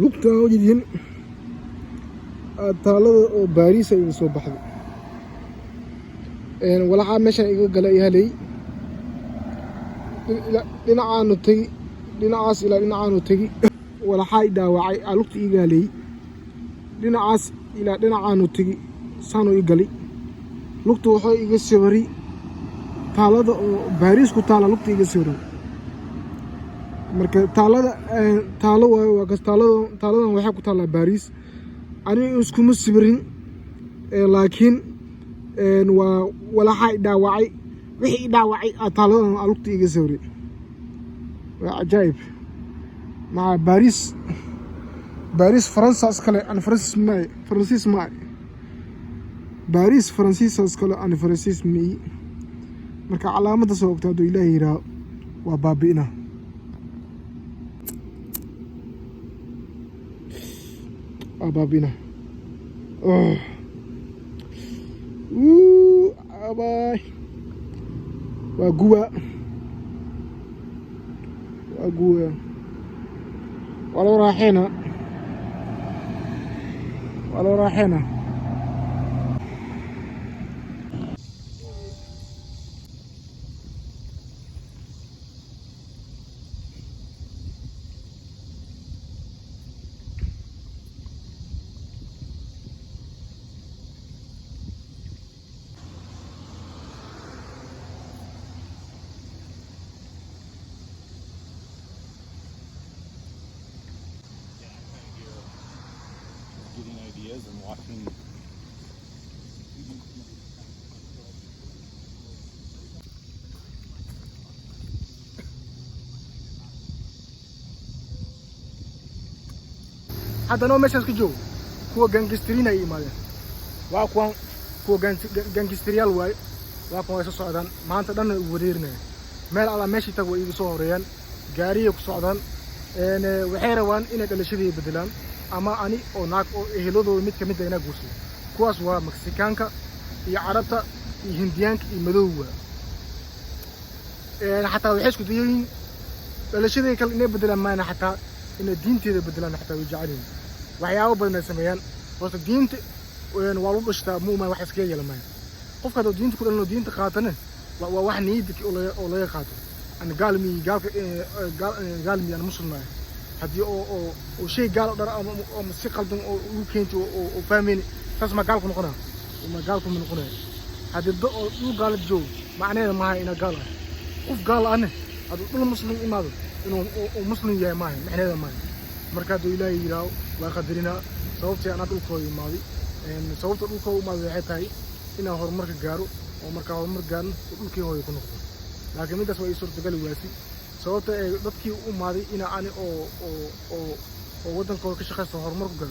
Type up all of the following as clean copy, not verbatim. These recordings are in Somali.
lugta wajidin taalada oo Paris ay soo baxday walaxa meesha iga galay halay dhinacaanu tagi dhinacaas ilaa dhinacaanu tagi walaxa ay dhaawacay lugta iga galay dhinacaas ilaa dhinacaanu tagi saano iga galay lugta wuxuu iga sawiri taalada oo Paris ku taala lugta iga sawiri marka taalada taalo waa ka taaladan waxay ku taala Paris ani isku musbirin laakiin waa walaxa dhaawacay wixii dhaawacay taaladan lugta iga sawiri waa ajaayib ma Paris France askale an Francis ma Paris Francis askale an Francis mi marka calaamada soo ogtaado Ilaahay yiraahdo waa baabiina ababina abay waa guwa wala raaxina and watching. هذا نوع مش هسكجو هو جانجسترين أي ماله واقوان هو جانجستريال واي واقوان يسوع صعدان ما أنت دنا وديرنا مال على ماشي تقوى يسوعريان جاري يقصعدان إن وحيروان إنك اللي شدي بدلان أما أني أو ناك أو إهلودو ميت كميت هنا جوسي كواس وا مكسيكانكا يعربتا يهنديانك يمدوه حتى وحش كتيرين اللي شدي كل إني بدلان ما أنا حتى إن الدين تيجي بدلان حتى ويجعلين وحياة بدنا سميان بس الدين والله بشتا مو ما واحد سكيا لما قف كده الدين تقول إنه الدين تقاتنه وواحد نيدك ولا يقاتل أنا قال مي أنا مسلم هدي أو شيء قال در أو مسيقل دم أو كنت أو فاهمين تسمع قالكم قنا وما قالكم من قنا هدي قال جو معناه ما هي إنا قال قف قال أنا هذا كل مسلم إمامه إنه مسلم يا ماهي معناه ما مركزه إلهي يراو وقدرنا صوبتي أنا أقول كوي ماضي إن صوبت أقول كوي ماضي حتى إنه هرمر كجارو ومركز هرمر جان أقول كي هو يكون لكن من تسوي صورة تقول واسي صوت ضدكي وماضي إنا أنا أو ودن كل شخص هرمر جان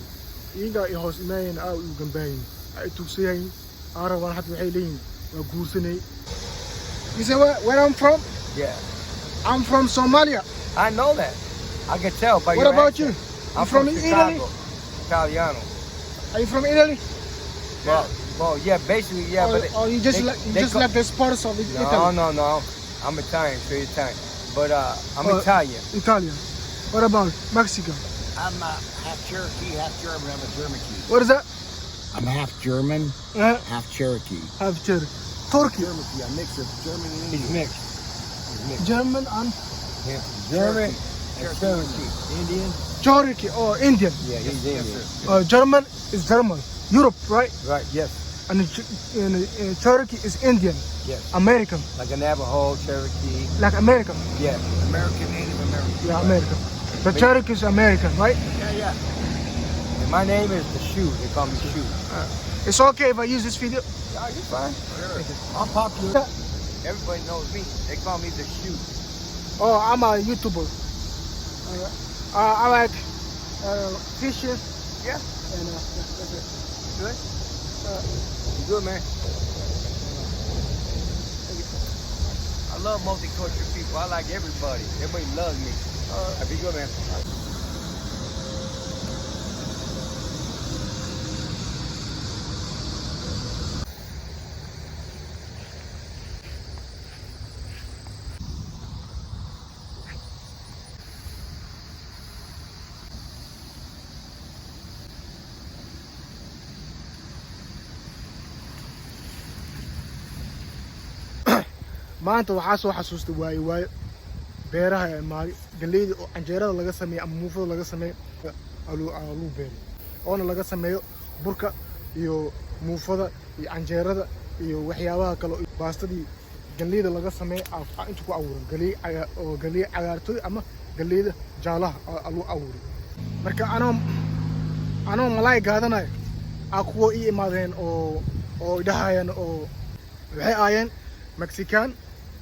إيجا يهوس إيمان أو جنبين توسيين أروان حتى وحيلين وجورسني. You say where I'm from? Yeah. I'm from Somalia. I know that. I can tell by what your about accent. you? I'm from Chicago. Italy? Italiano. Are you from Italy? Well, yeah, basically, yeah. Or you just left this part of Italy? No. I'm Italian, straight Italian. But I'm Italian. Italian. What about Mexico? I'm half Cherokee, half German. I'm a Cherokee. What is that? I'm half German, half Cherokee. Half Cherokee. Turkey. Cherokee, a mix of German and He's Indian. mixed. German and German and Cherokee. Indian? Cherokee or Indian. Yeah, he's Indian. German is German. Europe, right? Right, yes. And Cherokee is Indian. Yes. American. Like a Navajo, Cherokee. Like American. Yeah. American, Native American. Yeah, American. The Cherokee is American, right? Yeah. And my name is the Shoe. They call me Shoe. It's okay if I use this video? Yeah, you're fine. Sure. I'm popular. Everybody knows me. They call me the Shoe. Oh, I'm a YouTuber. I like fishing. Yeah. And that's it. Good? You good, man? I love multicultural people. I like everybody. Everybody loves me. Be good, man. maanta waxaa soo xasuustay waayo beeraha maali galeyda oo canjeerada laga sameeyo ama muufada laga sameeyo aluu beero oona laga sameeyo burka iyo muufada iyo canjeerada iyo waxyaabaha kale baastadii galeyda laga sameeyo inta ku abuuran galey cagaartooy ama galeyda jaalaha aluu abuuray marka anoo malaay gaadanayo kuwa ii imaadeen oo dhahayaan oo waxay ahaayeen Mexican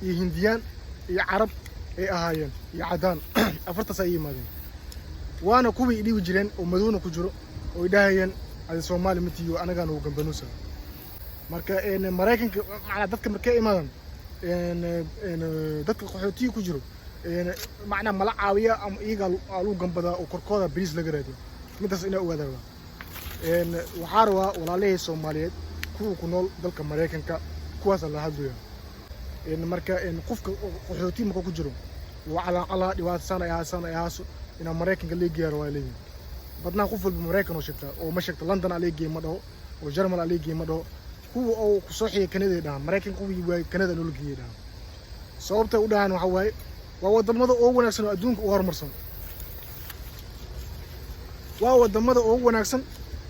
iyo Hindiyaan iyo Carab ay ahaayeen iyo cadaan afartaas ay yimaadeen waana kuwii dhibi jireen oo madowna ku jiro oo dhahayeen ay Soomaali matiyo anagaan ugu gambanuusa marka Mareykanka macna dadka markay imaadaan dadka qaxootiga ku jiro macna mala caawiya ama iyaga alu gambada oo korkooda bariis laga raadiyo midaas ina ogaadaan waxaa rabaa walaalihii Soomaaliyeed kuwa ku nool dalka Mareykanka kuwaas la hadlayo marka qofka qaxooti marka ku jiro waa cala dhibaatsan ay haaso ina Mareykanka la geeyo waa leeyahay badna qof walba Mareykan oo sheegta oo ma sheegta London la geeyo ma dhaho oo German la geeyo ma dhaho kuwa oo ku soo xiyay Canada dhahan Mareykan kuwii way Canada loo geeyo dhahan sababta u dhahan waxa waaye waa wadamada ugu wanaagsan oo adduunka u horumarsan waa wadamada ugu wanaagsan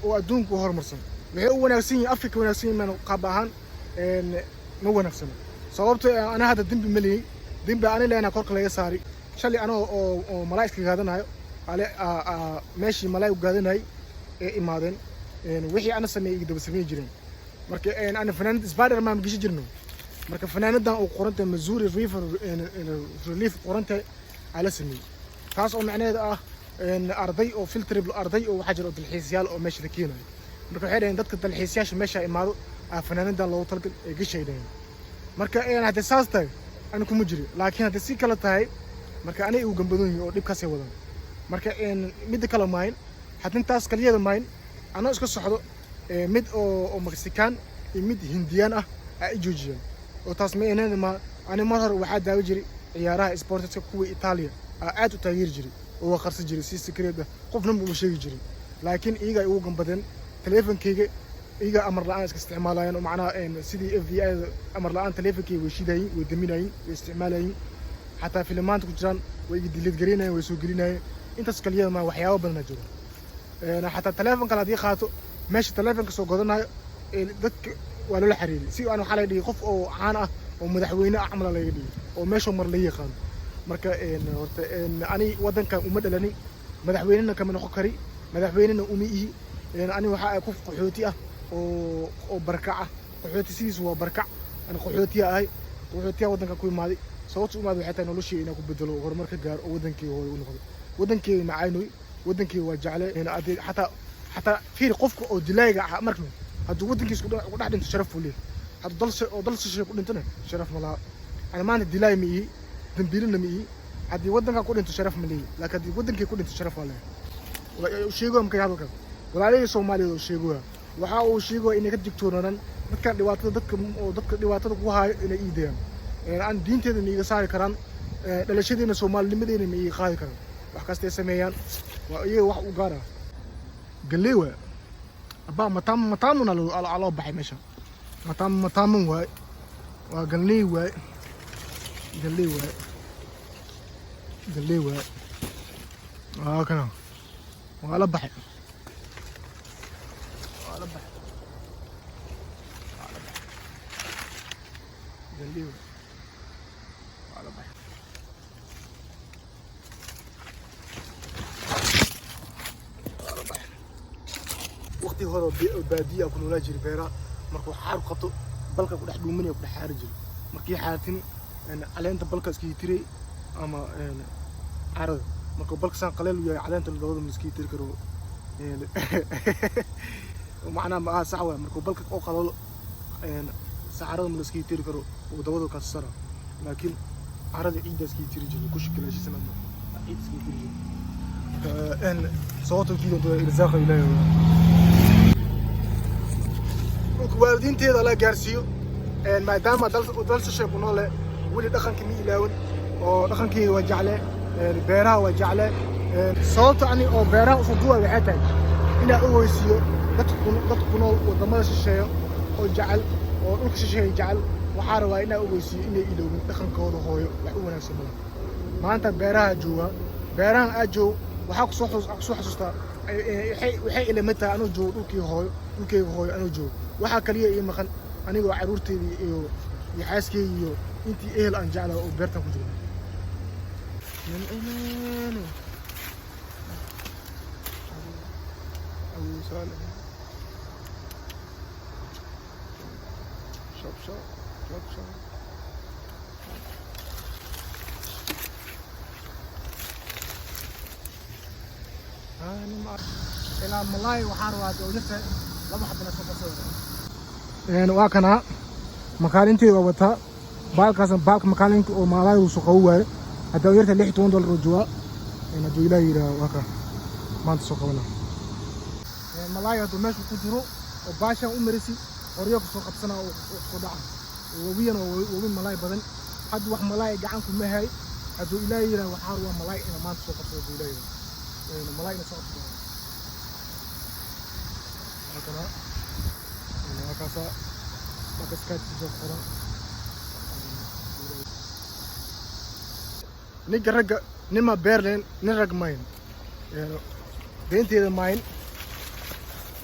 oo adduunka u horumarsan waxay u wanaagsan yihiin Afrika wanaagsan yihiin qaab ahaan ma wanaagsan sababta ana hada dambi maliyay dambi aan leena korka laga saari shalay ana oo malaay iska gaadanayo meeshii malaay u gaadanayo ee imaadeen wixii ana sameeyay daba sameeyay jireen marka ana fanaanad Spider-Man ma gishi jirno marka fanaanadan oo qoranta Missouri River Relief qoranta ala sameeyay taas oo macnaheedu arday oo filtrable arday oo waxa jiro dalxiisyaal oo meesha keenay marka waxay dhaheen dadka dalxiisyaasha meesha imaado fanaanadan loo talgal ee gashaydeen marka hadda saas tahay ana kuma jiri laakiin hadda si kala tahay marka anay u gambadoon oo dhibkaas ay wadaan marka mid kala maayn hadda intaas kaliyada maayn ana iska soxdo mid oo Mexican iyo mid Hindiyaan ay joojiyeen oo taas ma inaan ma ana mar hore waxa daawo jiri ciyaaraha sportska kuwa Italia aad u taageer jiri oo qarsi jiri si secret qofna ma sheegi jirin laakiin iyaga ay ugu gambadeen teleefankayga iyaga amar la'aan iska isticmaalayaan oo macnaha sidii FBI amar la'aan teleefankayga way shidaayeen way daminayeen way isticmaalayeen hatta filmaanta ku jiraan way delete gareynayeen way soo gelinayeen intaas kaliyada ma waxyaabo badan jiro hatta teleefanka hadii qaato meesha teleefanka soo godanayo dadka waa loo xiriiriyay si aan waxa la dhigay qof oo caan ah oo madaxweyne camal laga dhigay oo meesha mar la yaqaan marka horta ani wadanka uma dhalani madaxweynena kama noqon kari madaxweynena uma ihi ani waxa ay qof qaxooti ah oo barakac ah qaxooti sidiis waa barakac ana qaxooti ahay qaxootiga wadanka ku imaaday sababtu imaad waxay tahay noloshii inaan ku bedelo horumar ka gaar oo wadankii hore u noqdo wadankii macaanoy wadankii waa jeclay hatta fiir qofka oo dilayga markuu hadduu wadankiisa ku dhex dhinto sharaf u leeyahay hadduu dalsashay ku dhintana sharaf ma laha ana maanta dilay ma ihi dambiilna ma ihi haddii wadanka ku dhinto sharaf ma leeyahay laakiin haddii wadankii ku dhinto sharaf waa leeyahay sheego markay hadalka walaalihii Soomaaliyeed oo sheego waxa uu sheego inay ka digtoonaadaan dadka dhibaatada ku haayo inay iidayaan aan diinteeda ma iga saari karaan dhalashadeena Soomaalinimadeena ma iga qaadi karaan wax kasta ay sameeyaan waa iyaga wax u gaar ah galeewa aba matamuna loo baxay meesha matamun waay waa galeewa kana waa la baxay galeewa waa la baxay waqti hore baadiya ku noolaa jiray beera markuu xaar qabto balka ku dhex dhuumanaya ku dhex xaari jiray markii xaartin caleenta balka iska tiray ama carada markuu balka san qaleel u yahay caleenta labada ma iska tiri karo macna ma sax waa markuu balka oo qalalo saarada ma iska tiri karo oo dabada ka sara laakiin carada ciidda iska tiri jiray ku shakilaashi sanadna ciid iska tiri jiray صوتك كده إرزاق إلهي والدينteeda la gaarsiyo maadaama dalsa shay ku noole wali dhaqankii ilaawan oo dhaqankii waa jeclay beeraha waa jeclay sababta ani oo beeraha u duwa waxay tahay ina u weysiyo dadku nool wadamada shisheeyo oo jecel oo dhulka shisheeyo jecel waxaa rabaa inaa ogeysiiyo inay iloobin dhaqankooda hooyo wax u wanaagsan malaha maanta beeraha jooga beerahan aad joog waxaa kusoo xasuustaa waxay ilamid tahay anuu joogo dhulkeyga hooyo anuu joogo waxaa kaliya ii maqan anigoo caruurteydii iyo xaaskeyga iyo intii ehel aan jeclaa oo beertan ku jiro أبو صالح شب أنا ما إلى ملاي وحارة دولته لما حبنا نصور يعني واكنا مكانتي ووتها بالك مكانك وملاي وسقوه هذا يرتي اللي $10 رجوا يعني دويلا يرا واكا ما تسقونا ملاي هذا ماشي كجرو وباشا أمريسي وريك سوق بسنا وصداع وبينا وبين ملاي بدن حد واحد ملاي جعنكم مهاي هذا إلى يرا وحار وملاي إن ما تسوق بسنا دويلا يرا ملاي نسوق بسنا هكذا هكذا ما تسكت تجوا خرا نيجي نما برلين نرجع ماين يعني بنتي الماين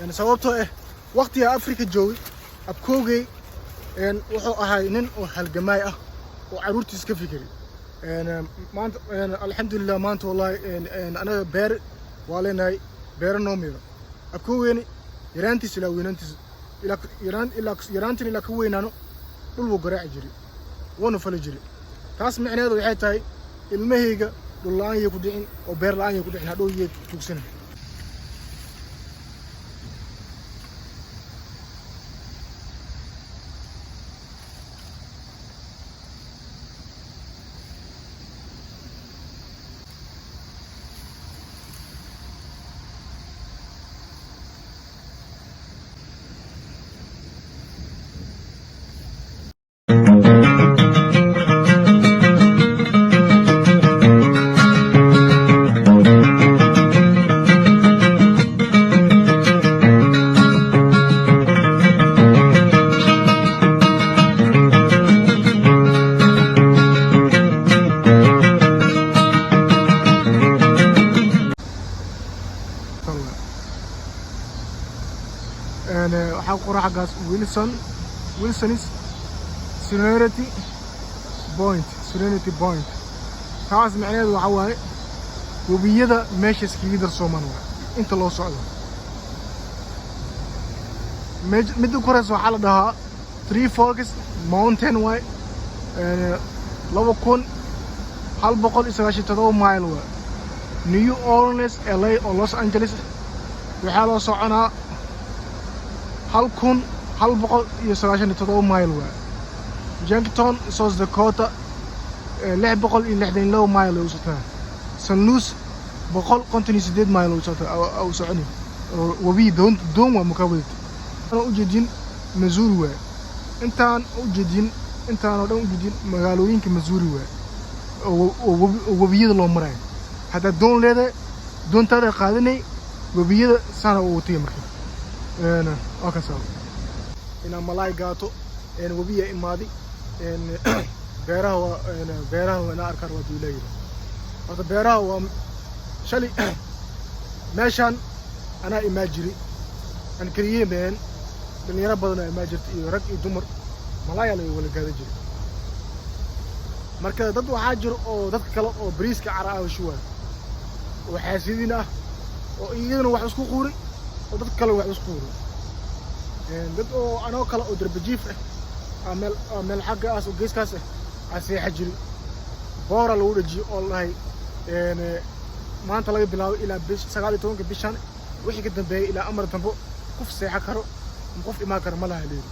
يعني sababtoo waqtiga Afrika joogay abkoogay wuxuu ahay nin oo halgamay ah oo caruurtiisa ka fikiray maanta alxamdulillah maanta wallahi anaga beer waa leenahay beer noomiga abkoogayni yaraantiisa ilaa weynantiisa yaraantiin ilaa ka weynaano dhul buu garaaci jiray wana fali jiray taas micnaheedu waxay tahay ilmahayga dhul la'aan iyo ku dhicin oo beer la'aan iyo ku dhicin hadhow iyo tuugsanay waxaa ku qoran xaggaas Wilson's Serenity Point taas macnaheedu waxa waaye webiyada meesha iskaga darsoomaan inta loo socdo midda ku horeysa waxaa la dhahaa Three Forks Mountain way 2197 mile way New Orleans LA oo Los Angeles waxaa loo soconaa 1197 mile way Yankton South Dakota 662 mile oo socotaa St. Louis 158 mile oo soconay wabi doon waa mukawid ana u jeedin Missouri way intaan oo dhan u jeedin magaalooyinka Missouri way oo wabiyada loo maray hada doon leedahay doontada qaadanay wabiyada sana oo watay markaa وكسر إن ملاي قاتو إن وبيا إمادي إن بيرها وأنا أركر ودولير هذا بيرها وشلي ماشان أنا إماجري أنا كريه من يرى بدنا إماجرت يرك يدمر ملاي على ولا قاعد يجري مركز ضد وحاجر أو ضد كلا أو بريس كعراء وشوال وحاسدينه وإيدنا وحسكو قوري وضد كلا وحسكوري dad oo anoo kala oo darbajiif ah meel xaggaas oo geeskaas ah seexa jiri boora lagu dhajiyo oo lahay maanta laga bilaabo ilaa 19 bishan wixii ka dambeeyay ilaa amar dambo qof seexa karo qof imaan karo ma laha leeyahay